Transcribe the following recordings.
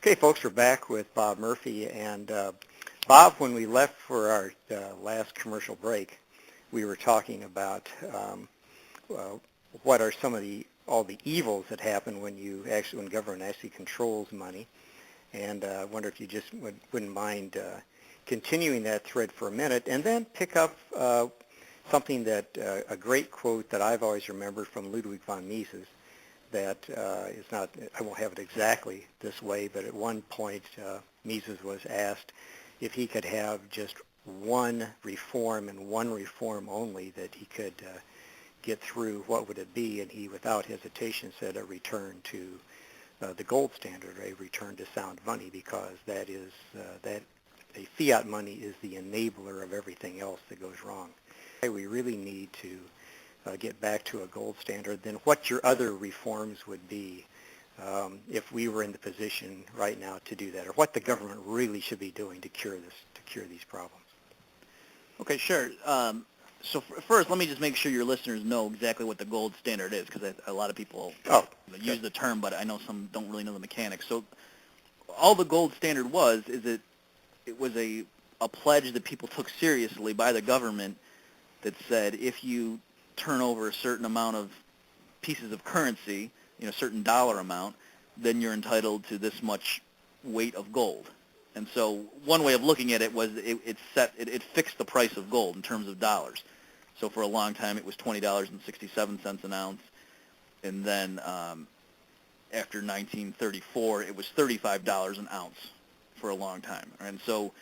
Okay, folks, we're back with Bob Murphy. And Bob, when we left for our last commercial break, we were talking about what are some of all the evils that happen when government actually controls money. And I wonder if you just wouldn't mind continuing that thread for a minute, and then pick up something that a great quote that I've always remembered from Ludwig von Mises. That is not, I won't have it exactly this way, but at one point Mises was asked if he could have just one reform and one reform only that he could get through, what would it be? And he, without hesitation, said a return to the gold standard, a return to sound money, because that is that a fiat money is the enabler of everything else that goes wrong. We really need to get back to a gold standard. Then what your other reforms would be if we were in the position right now to do that, or what the government really should be doing to cure these problems. Okay, sure. So first, let me just make sure your listeners know exactly what the gold standard is, because a lot of people use the term, but I know some don't really know the mechanics. So all the gold standard is it was a pledge that people took seriously by the government that said if you turn over a certain amount of pieces of currency, a certain dollar amount, then you're entitled to this much weight of gold. And so one way of looking at it was it fixed the price of gold in terms of dollars. So for a long time it was $20.67 an ounce, and then after 1934 it was $35 an ounce for a long time. And so,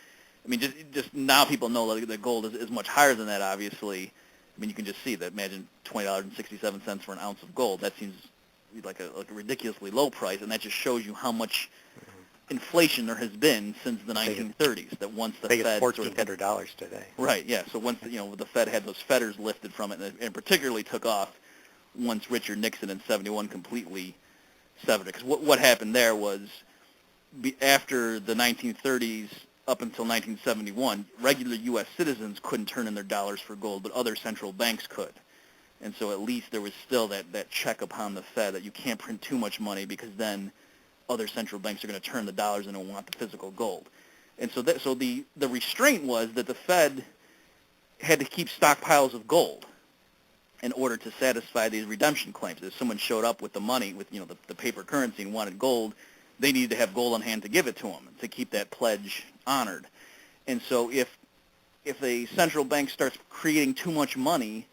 I mean, just now people know that gold is much higher than that, obviously. I mean, you can just see that. Imagine $20.67 for an ounce of gold. That seems like a ridiculously low price, and that just shows you how much inflation there has been since the 1930s. That once the Fed it's $1,400 today. Right. Yeah. So once the Fed had those fetters lifted from it, and particularly took off once Richard Nixon in '71 completely severed it. Because what happened there was after the 1930s. Up until 1971, regular U.S. citizens couldn't turn in their dollars for gold, but other central banks could. And so at least there was still that check upon the Fed that you can't print too much money, because then other central banks are going to turn the dollars in and want the physical gold. And so the restraint was that the Fed had to keep stockpiles of gold in order to satisfy these redemption claims. If someone showed up with the money, with the paper currency, and wanted gold, they needed to have gold on hand to give it to them to keep that pledge honored. And so if a central bank starts creating too much money,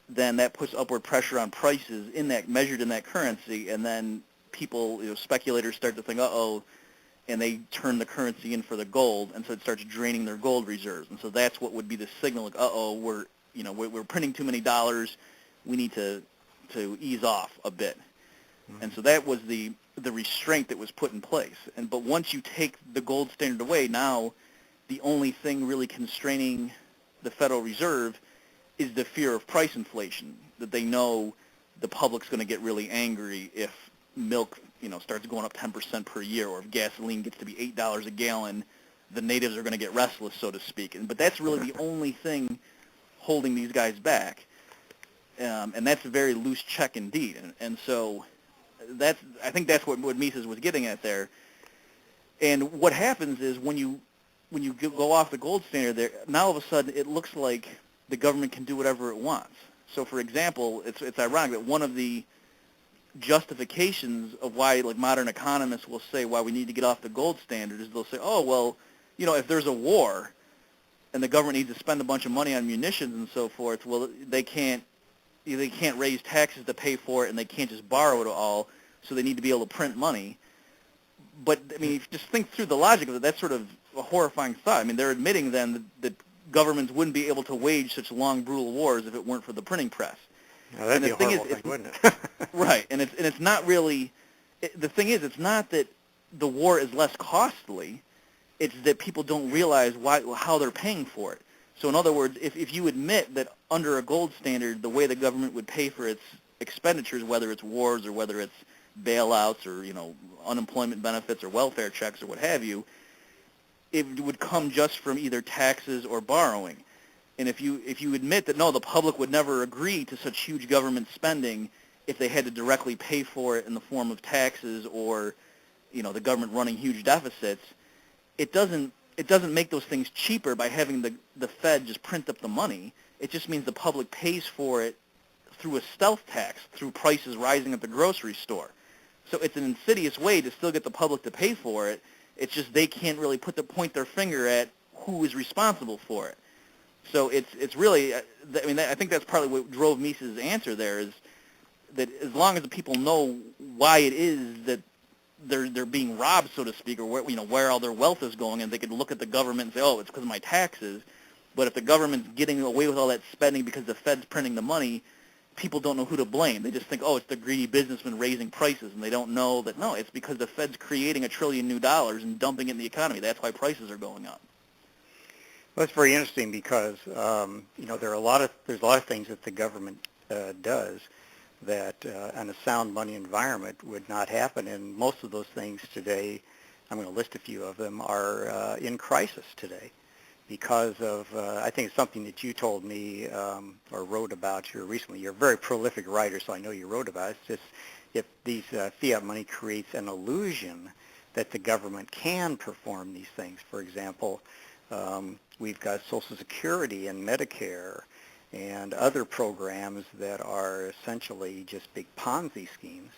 then that puts upward pressure on prices measured in that currency, and then people, speculators start to think, and they turn the currency in for the gold, and so it starts draining their gold reserves. And so that's what would be the signal, like, we're printing too many dollars, we need to ease off a bit. And so that was the restraint that was put in place. But once you take the gold standard away, now the only thing really constraining the Federal Reserve is the fear of price inflation, that they know the public's going to get really angry if milk, starts going up 10% per year, or if gasoline gets to be $8 a gallon, the natives are going to get restless, so to speak. But that's really the only thing holding these guys back. And that's a very loose check indeed. And so I think that's what Mises was getting at there. And what happens is when you go off the gold standard there, now all of a sudden it looks like the government can do whatever it wants. So for example, it's ironic that one of the justifications of why, like, modern economists will say why we need to get off the gold standard is they'll say, if there's a war and the government needs to spend a bunch of money on munitions and so forth, well, they can't raise taxes to pay for it, and they can't just borrow it all, so they need to be able to print money. But, I mean, if you just think through the logic of it, that's sort of a horrifying thought. I mean, they're admitting then that governments wouldn't be able to wage such long, brutal wars if it weren't for the printing press. Now, that'd be a horrible thing, wouldn't it? Right, and it's not really the thing is, it's not that the war is less costly, it's that people don't realize how they're paying for it. So in other words, if you admit that under a gold standard, the way the government would pay for its expenditures, whether it's wars or whether it's bailouts or unemployment benefits or welfare checks or what have you, it would come just from either taxes or borrowing. And if you admit that no, the public would never agree to such huge government spending if they had to directly pay for it in the form of taxes or the government running huge deficits, it doesn't make those things cheaper by having the Fed just print up the money. It just means the public pays for it through a stealth tax, through prices rising at the grocery store. So it's an insidious way to still get the public to pay for it. It's just they can't really point their finger at who is responsible for it. So it's really, I think that's partly what drove Mises' answer there, is that as long as the people know why it is that they're being robbed, so to speak, or where all their wealth is going, and they could look at the government and say, oh, it's because of my taxes. But if the government's getting away with all that spending because the Fed's printing the money, people don't know who to blame. They just think, oh, it's the greedy businessmen raising prices, and they don't know that, no, it's because the Fed's creating $1 trillion new and dumping it in the economy. That's why prices are going up. Well, it's very interesting because there's a lot of things that the government does that in a sound money environment would not happen, and most of those things today, I'm going to list a few of them, are in crisis today because of, I think it's something that you told me or wrote about here recently. You're a very prolific writer, so I know you wrote about it. It's just if these fiat money creates an illusion that the government can perform these things. For example, we've got Social Security and Medicare and other programs that are essentially just big Ponzi schemes,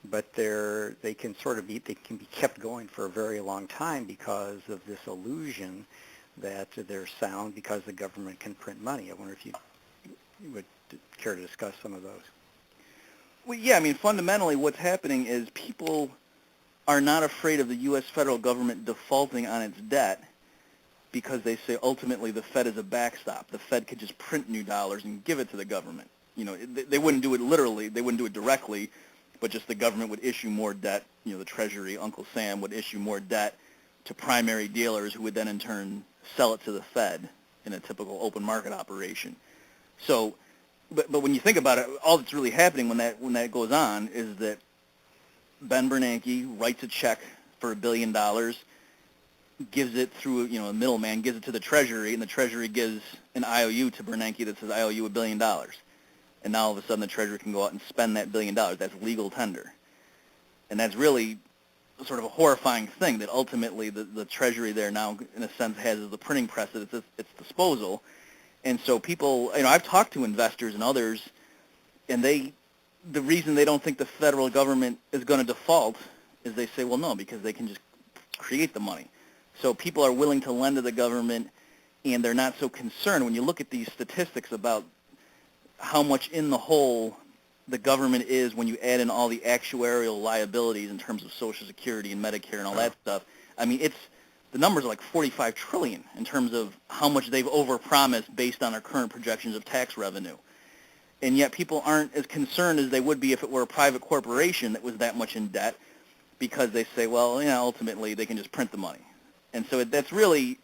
but they can be kept going for a very long time because of this illusion that they're sound because the government can print money. I wonder if you would care to discuss some of those. Well, yeah, fundamentally what's happening is people are not afraid of the U.S. federal government defaulting on its debt because they say ultimately the Fed is a backstop. The Fed could just print new dollars and give it to the government. They wouldn't do it literally. They wouldn't do it directly, but just the government would issue more debt. The Treasury, Uncle Sam, would issue more debt to primary dealers who would then in turn sell it to the Fed in a typical open market operation. So, but when you think about it, all that's really happening when that goes on is that Ben Bernanke writes a check for $1 billion, gives it through a middleman, gives it to the Treasury, and the Treasury gives an IOU to Bernanke that says I owe you $1 billion. And now all of a sudden the Treasury can go out and spend that $1 billion. That's legal tender. And that's really sort of a horrifying thing that ultimately the Treasury there now, in a sense, has the printing press at its disposal. And so people, I've talked to investors and others, and the reason they don't think the federal government is going to default is they say, well, no, because they can just create the money. So people are willing to lend to the government, and they're not so concerned. When you look at these statistics about how much in the hole the government is when you add in all the actuarial liabilities in terms of Social Security and Medicare and all that stuff, the numbers are like $45 trillion in terms of how much they've overpromised based on our current projections of tax revenue. And yet people aren't as concerned as they would be if it were a private corporation that was that much in debt, because they say, well, ultimately they can just print the money. And so that's really,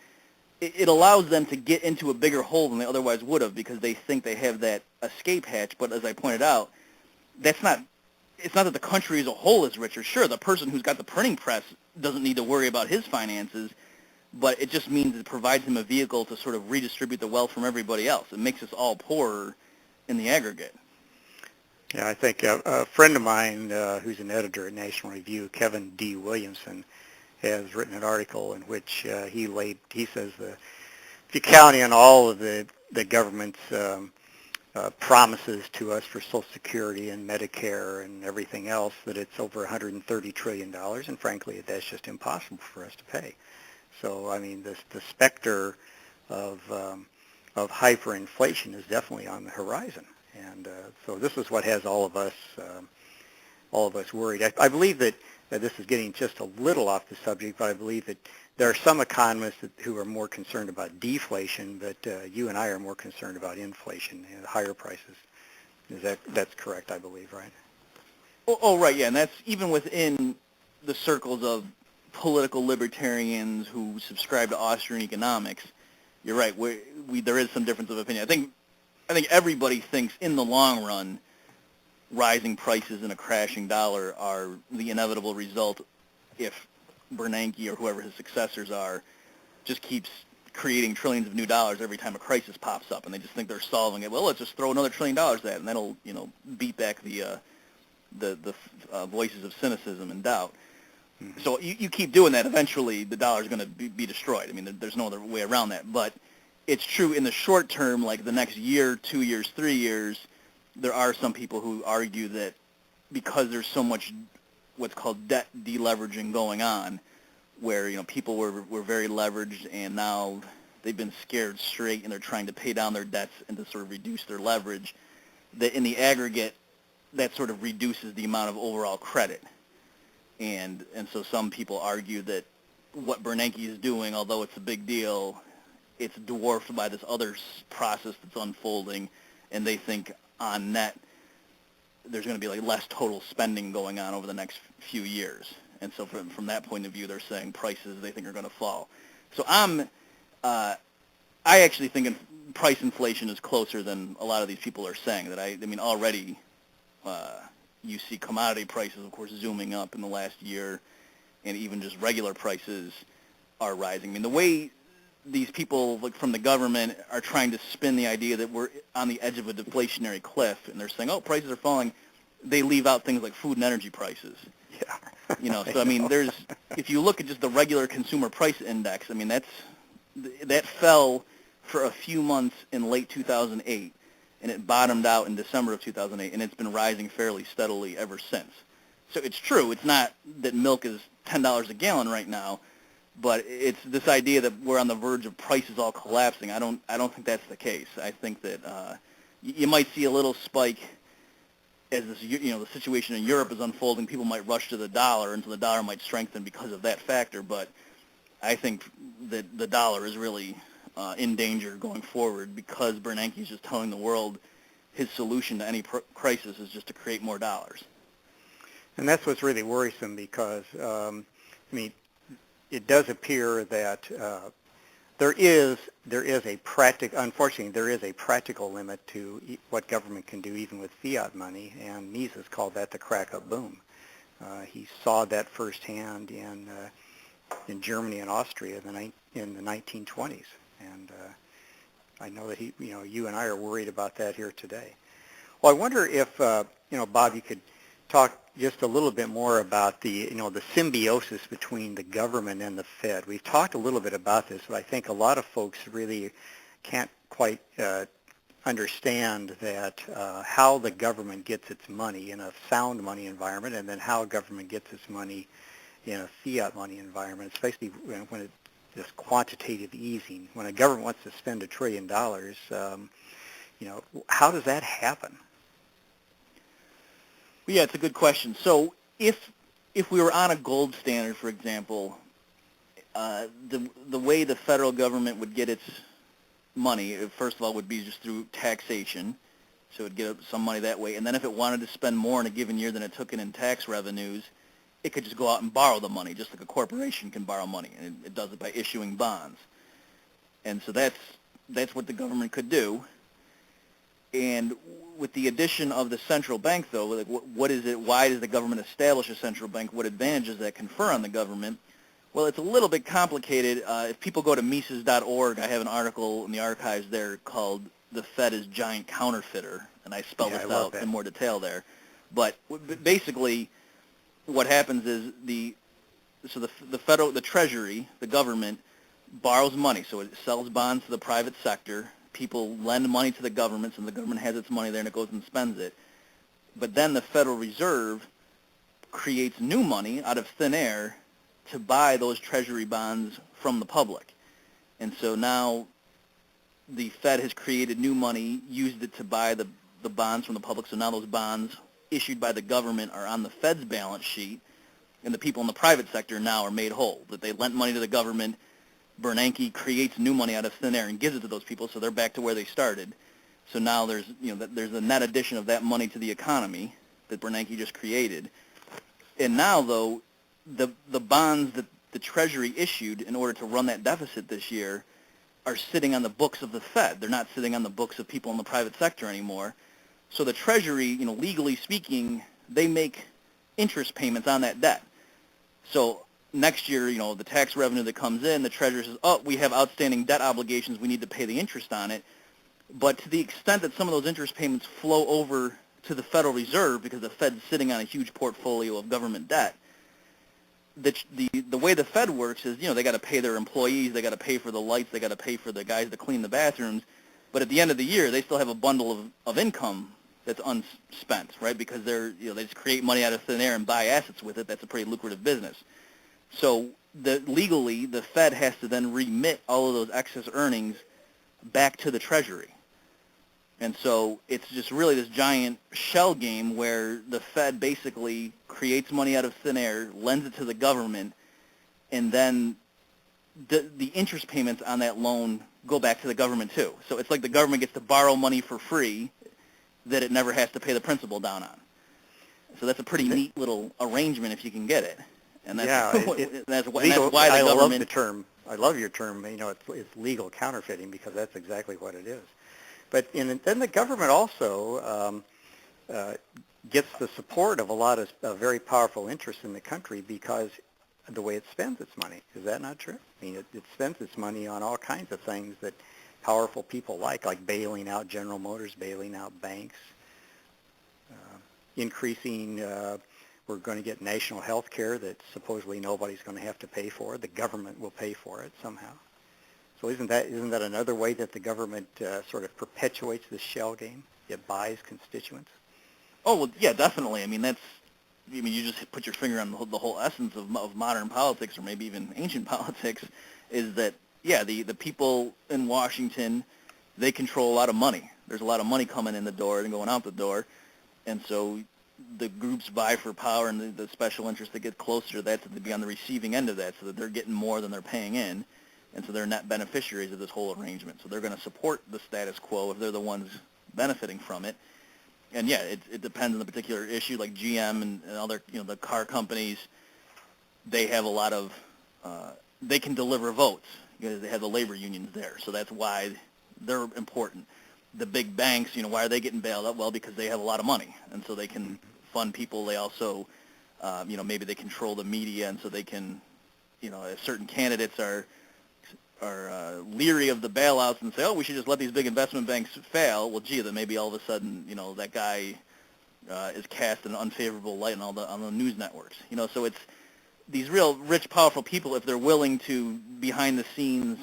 it allows them to get into a bigger hole than they otherwise would have because they think they have that escape hatch. But as I pointed out, it's not that the country as a whole is richer. Sure, the person who's got the printing press doesn't need to worry about his finances, but it just means it provides him a vehicle to sort of redistribute the wealth from everybody else. It makes us all poorer in the aggregate. Yeah, I think a friend of mine who's an editor at National Review, Kevin D. Williamson, has written an article in which he says if you count in all of the government's promises to us for Social Security and Medicare and everything else, that it's over $130 trillion, and frankly, that's just impossible for us to pay. So, the specter of hyperinflation is definitely on the horizon, and so this is what has all of us worried. I believe that this is getting just a little off the subject, but I believe that there are some economists who are more concerned about deflation, but you and I are more concerned about inflation and higher prices. That's correct, I believe, right? Oh, right, yeah, and that's even within the circles of political libertarians who subscribe to Austrian economics. You're right. There is some difference of opinion. I think everybody thinks in the long run, rising prices and a crashing dollar are the inevitable result if Bernanke or whoever his successors are just keeps creating trillions of new dollars every time a crisis pops up, and they just think they're solving it. Well, let's just throw another $1 trillion at it, and that'll beat back the voices of cynicism and doubt. Mm-hmm. So you keep doing that, eventually the dollar is going to be destroyed. I mean, there's no other way around that. But it's true in the short term, like the next year, 2 years, 3 years, there are some people who argue that because there's so much what's called debt deleveraging going on, where people were very leveraged and now they've been scared straight and they're trying to pay down their debts and to sort of reduce their leverage, that in the aggregate that sort of reduces the amount of overall credit. And so some people argue that what Bernanke is doing, although it's a big deal, it's dwarfed by this other process that's unfolding, and they think on net there's going to be like less total spending going on over the next few years. And so from that point of view, they're saying prices they think are going to fall. So I actually think price inflation is closer than a lot of these people are saying. That I mean already you see commodity prices, of course, zooming up in the last year, and even just regular prices are rising. I mean, the way these people like from the government are trying to spin the idea that we're on the edge of a deflationary cliff, and they're saying, oh, prices are falling, they leave out things like food and energy prices. Yeah. So I mean, if you look at just the regular consumer price index, I mean, that fell for a few months in late 2008, and it bottomed out in December of 2008, and it's been rising fairly steadily ever since. So it's true. It's not that milk is $10 a gallon right now, but it's this idea that we're on the verge of prices all collapsing. I don't think that's the case. I think that you might see a little spike as this, the situation in Europe is unfolding. People might rush to the dollar, and so the dollar might strengthen because of that factor. But I think that the dollar is really in danger going forward because Bernanke is just telling the world his solution to any crisis is just to create more dollars. And that's what's really worrisome because, it does appear that unfortunately, there is a practical limit to what government can do even with fiat money, and Mises called that the crack-up boom. He saw that firsthand in Germany and Austria in the 1920s, and I know that you and I are worried about that here today. Well, I wonder if Bob, you could talk just a little bit more about the symbiosis between the government and the Fed. We've talked a little bit about this, but I think a lot of folks really can't quite understand that how the government gets its money in a sound money environment, and then how government gets its money in a fiat money environment, especially when it's this quantitative easing. When a government wants to spend $1 trillion, how does that happen? Yeah, it's a good question. So if we were on a gold standard, for example, the way the federal government would get its money, first of all, would be just through taxation. So it would get some money that way. And then if it wanted to spend more in a given year than it took in tax revenues, it could just go out and borrow the money, just like a corporation can borrow money. And it does it by issuing bonds. And so that's what the government could do. And with the addition of the central bank, though, like what is it? Why does the government establish a central bank? What advantages does that confer on the government? Well, it's a little bit complicated. If people go to Mises.org, I have an article in the archives there called "The Fed is Giant Counterfeiter," and I spell this out in more detail there. But basically, what happens is the Treasury, the government, borrows money, so it sells bonds to the private sector. People lend money to the government, so the government has its money there and it goes and spends it. But then the Federal Reserve creates new money out of thin air to buy those Treasury bonds from the public. And so now the Fed has created new money, used it to buy the bonds from the public, so now those bonds issued by the government are on the Fed's balance sheet, and the people in the private sector now are made whole, that they lent money to the government. Bernanke creates new money out of thin air and gives it to those people, so they're back to where they started. So now there's a net addition of that money to the economy that Bernanke just created. And now, though, the bonds that the Treasury issued in order to run that deficit this year are sitting on the books of the Fed. They're not sitting on the books of people in the private sector anymore. So the Treasury, legally speaking, they make interest payments on that debt. So next year, the tax revenue that comes in, the Treasury says, oh, we have outstanding debt obligations, we need to pay the interest on it. But to the extent that some of those interest payments flow over to the Federal Reserve, because the Fed's sitting on a huge portfolio of government debt, the way the Fed works is, they got to pay their employees, they got to pay for the lights, they got to pay for the guys to clean the bathrooms, but at the end of the year, they still have a bundle of income that's unspent, right? Because they just create money out of thin air and buy assets with it. That's a pretty lucrative business. So legally, the Fed has to then remit all of those excess earnings back to the Treasury. And so it's just really this giant shell game where the Fed basically creates money out of thin air, lends it to the government, and then the interest payments on that loan go back to the government too. So it's like the government gets to borrow money for free that it never has to pay the principal down on. So that's a pretty neat little arrangement if you can get it. And that's, that's why the government... I love the term. I love your term. It's legal counterfeiting, because that's exactly what it is. But then the government also gets the support of a lot of very powerful interests in the country because of the way it spends its money. Is that not true? I mean, it spends its money on all kinds of things that powerful people like bailing out General Motors, bailing out banks, increasing, we're going to get national health care that supposedly nobody's going to have to pay for. The government will pay for it somehow. So isn't that another way that the government sort of perpetuates this shell game? It buys constituents? Oh, well, yeah, definitely. I mean, you just put your finger on the whole essence of modern politics, or maybe even ancient politics, is that, yeah, the people in Washington, they control a lot of money. There's a lot of money coming in the door and going out the door, and so the groups vie for power, and the special interests that get closer to that, so they'd be on the receiving end of that, so that they're getting more than they're paying in. And so they're net beneficiaries of this whole arrangement. So they're going to support the status quo if they're the ones benefiting from it. And yeah, it depends on the particular issue. Like GM and other, the car companies, they have a lot of, they can deliver votes because they have the labor unions there. So that's why they're important. The big banks, why are they getting bailed out? Well, because they have a lot of money, and so they can fund people. They also, maybe they control the media, and so they can, if certain candidates are leery of the bailouts and say, oh, we should just let these big investment banks fail, well, gee, then maybe all of a sudden, that guy is cast in an unfavorable light on the news networks. So it's these real rich, powerful people, if they're willing to, behind the scenes,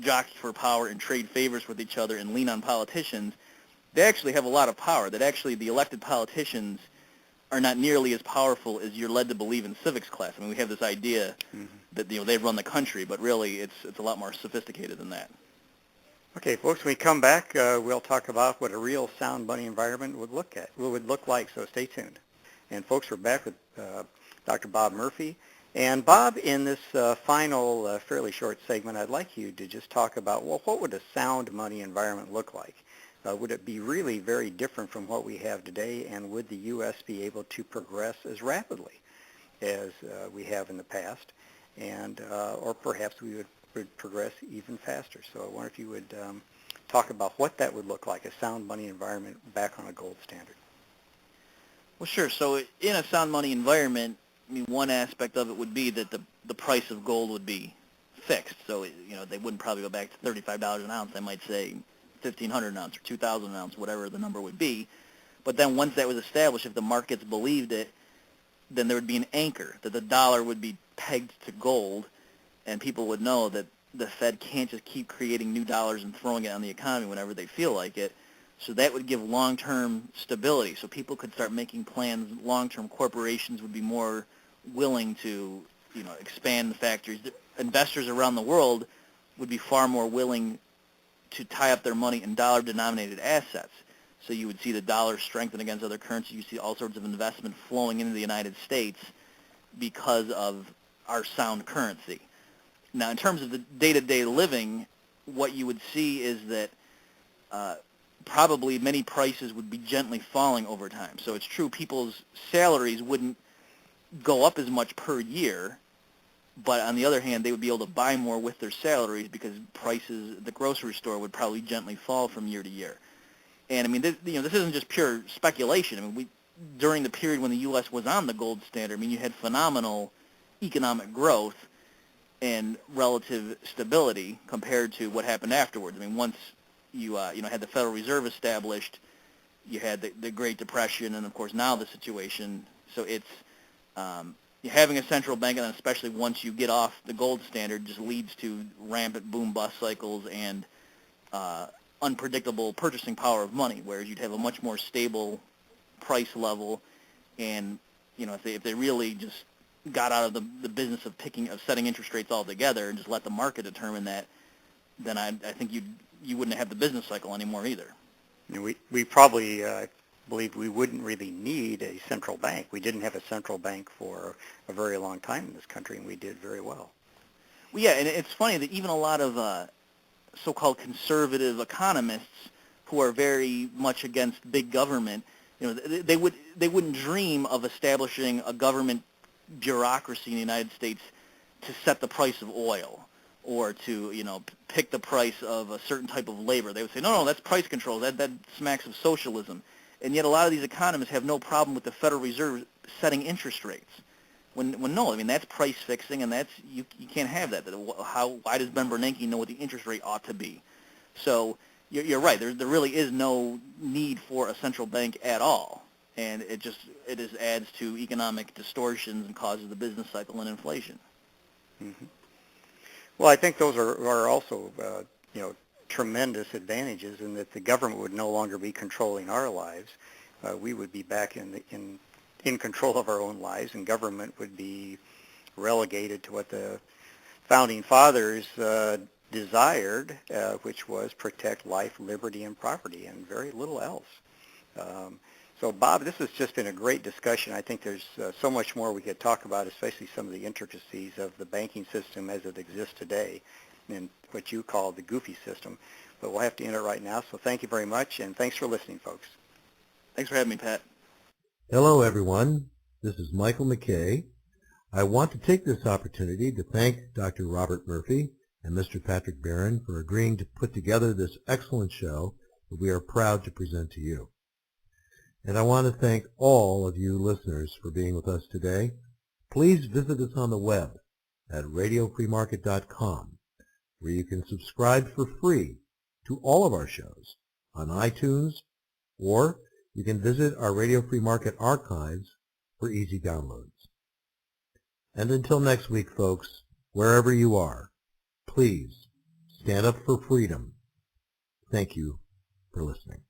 jockey for power and trade favors with each other and lean on politicians, they actually have a lot of power, that actually the elected politicians are not nearly as powerful as you're led to believe in civics class. I mean, we have this idea that they run the country, but really it's a lot more sophisticated than that. Okay, folks, when we come back, we'll talk about what a real sound money environment would look like. So stay tuned. And folks, we're back with Dr. Bob Murphy. And Bob, in this final, fairly short segment, I'd like you to just talk about, well, what would a sound money environment look like? Would it be really very different from what we have today, and would the U.S. be able to progress as rapidly as we have in the past, and or perhaps we would progress even faster? So I wonder if you would talk about what that would look like, a sound money environment back on a gold standard. Well, sure. So in a sound money environment, I mean, one aspect of it would be that the price of gold would be fixed. So, they wouldn't probably go back to $35 an ounce. They might say $1,500 an ounce or $2,000 an ounce, whatever the number would be. But then once that was established, if the markets believed it, then there would be an anchor, that the dollar would be pegged to gold, and people would know that the Fed can't just keep creating new dollars and throwing it on the economy whenever they feel like it. So that would give long-term stability. So people could start making plans long-term. Corporations would be more willing to, expand the factories. Investors around the world would be far more willing to tie up their money in dollar-denominated assets. So you would see the dollar strengthen against other currencies. You see all sorts of investment flowing into the United States because of our sound currency. Now, in terms of the day-to-day living, what you would see is that probably many prices would be gently falling over time. So it's true people's salaries wouldn't go up as much per year, but on the other hand, they would be able to buy more with their salaries because prices at the grocery store would probably gently fall from year to year. And I mean, this isn't just pure speculation. I mean, during the period when the U.S. was on the gold standard, I mean, you had phenomenal economic growth and relative stability compared to what happened afterwards. I mean, once you had the Federal Reserve established, you had the Great Depression, and of course now the situation. So it's having a central bank, and then especially once you get off the gold standard, just leads to rampant boom-bust cycles and unpredictable purchasing power of money, whereas you'd have a much more stable price level. And if they really just got out of the business of setting interest rates altogether and just let the market determine that, then I think you wouldn't have the business cycle anymore either. We probably believe we wouldn't really need a central bank. We didn't have a central bank for a very long time in this country, and we did very well. Well, yeah, and it's funny that even a lot of so-called conservative economists who are very much against big government, they wouldn't dream of establishing a government bureaucracy in the United States to set the price of oil or to pick the price of a certain type of labor. They would say, no, that's price control. That smacks of socialism. And yet a lot of these economists have no problem with the Federal Reserve setting interest rates. When no, I mean, that's price fixing, and that's you can't have that. Why does Ben Bernanke know what the interest rate ought to be? So you're right. There really is no need for a central bank at all, and it just adds to economic distortions and causes the business cycle and inflation. Mm-hmm. Well, I think those are also tremendous advantages in that the government would no longer be controlling our lives. We would be back in control of our own lives, and government would be relegated to what the founding fathers desired, which was protect life, liberty, and property, and very little else. So, Bob, this has just been a great discussion. I think there's so much more we could talk about, especially some of the intricacies of the banking system as it exists today, and what you call the goofy system. But we'll have to end it right now. So thank you very much, and thanks for listening, folks. Thanks for having me, Pat. Hello, everyone. This is Michael McKay. I want to take this opportunity to thank Dr. Robert Murphy and Mr. Patrick Barron for agreeing to put together this excellent show that we are proud to present to you. And I want to thank all of you listeners for being with us today. Please visit us on the web at radiofreemarket.com, where you can subscribe for free to all of our shows on iTunes, or you can visit our Radio Free Market archives for easy downloads. And until next week, folks, wherever you are, please stand up for freedom. Thank you for listening.